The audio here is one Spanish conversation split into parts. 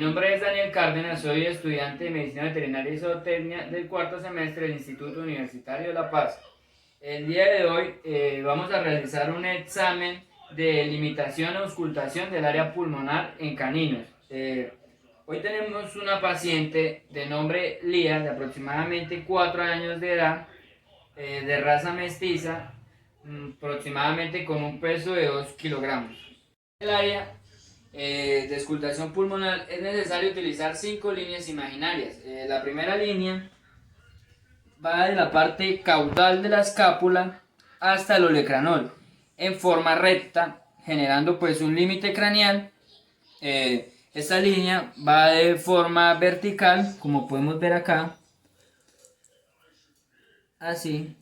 Mi nombre es Daniel Cárdenas, soy estudiante de Medicina Veterinaria y Zootecnia del cuarto semestre del Instituto Universitario de La Paz. El día de hoy vamos a realizar un examen de limitación o auscultación del área pulmonar en caninos. Hoy tenemos una paciente de nombre Lía, de aproximadamente 4 años de edad, de raza mestiza, aproximadamente con un peso de 2 kilogramos. El área de auscultación pulmonar es necesario utilizar 5 líneas imaginarias. La primera línea va de la parte caudal de la escápula hasta el olecranol en forma recta, generando pues un límite craneal. Esta línea va de forma vertical, como podemos ver acá, así.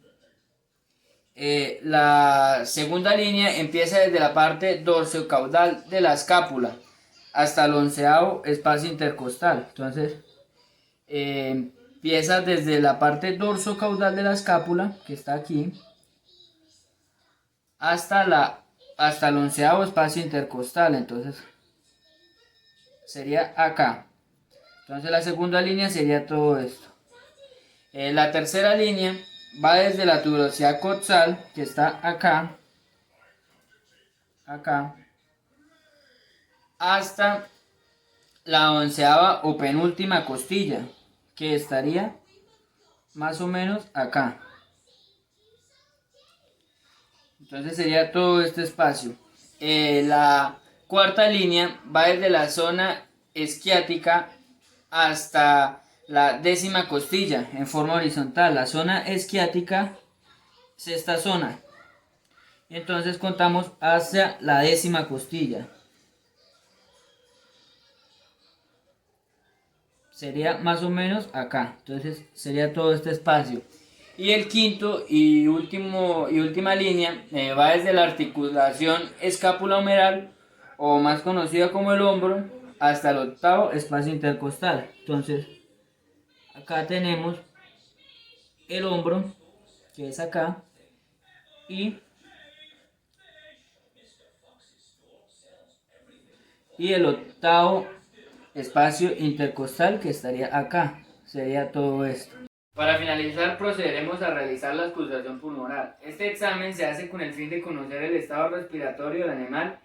La segunda línea empieza desde la parte dorsocaudal de la escápula hasta el 11º espacio intercostal. Entonces, empieza desde la parte dorsocaudal de la escápula, que está aquí, hasta el 11º espacio intercostal. Entonces, sería acá. Entonces, la segunda línea sería todo esto. La tercera línea va desde la tuberosidad coxal, que está acá, hasta la 11ª o penúltima costilla, que estaría más o menos acá. Entonces sería todo este espacio. La cuarta línea va desde la zona esquiática hasta la 10ª costilla en forma horizontal. La zona esquiática es esta zona. Y entonces contamos hacia la 10ª costilla. Sería más o menos acá. Entonces sería todo este espacio. Y el quinto y última línea va desde la articulación escápula-humeral, o más conocida como el hombro, hasta el 8º espacio intercostal. Entonces, acá tenemos el hombro, que es acá, y el 8º espacio intercostal, que estaría acá. Sería todo esto. Para finalizar, procederemos a realizar la auscultación pulmonar. Este examen se hace con el fin de conocer el estado respiratorio del animal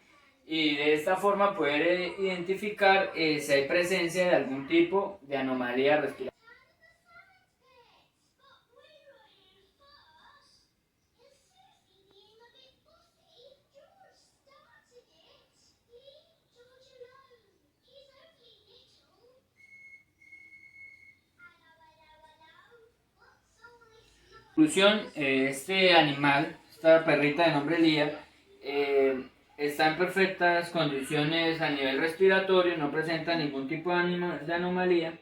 y de esta forma poder identificar si hay presencia de algún tipo de anomalía respiratoria. Conclusión, este animal, esta perrita de nombre Lía, está en perfectas condiciones a nivel respiratorio, no presenta ningún tipo de anomalía.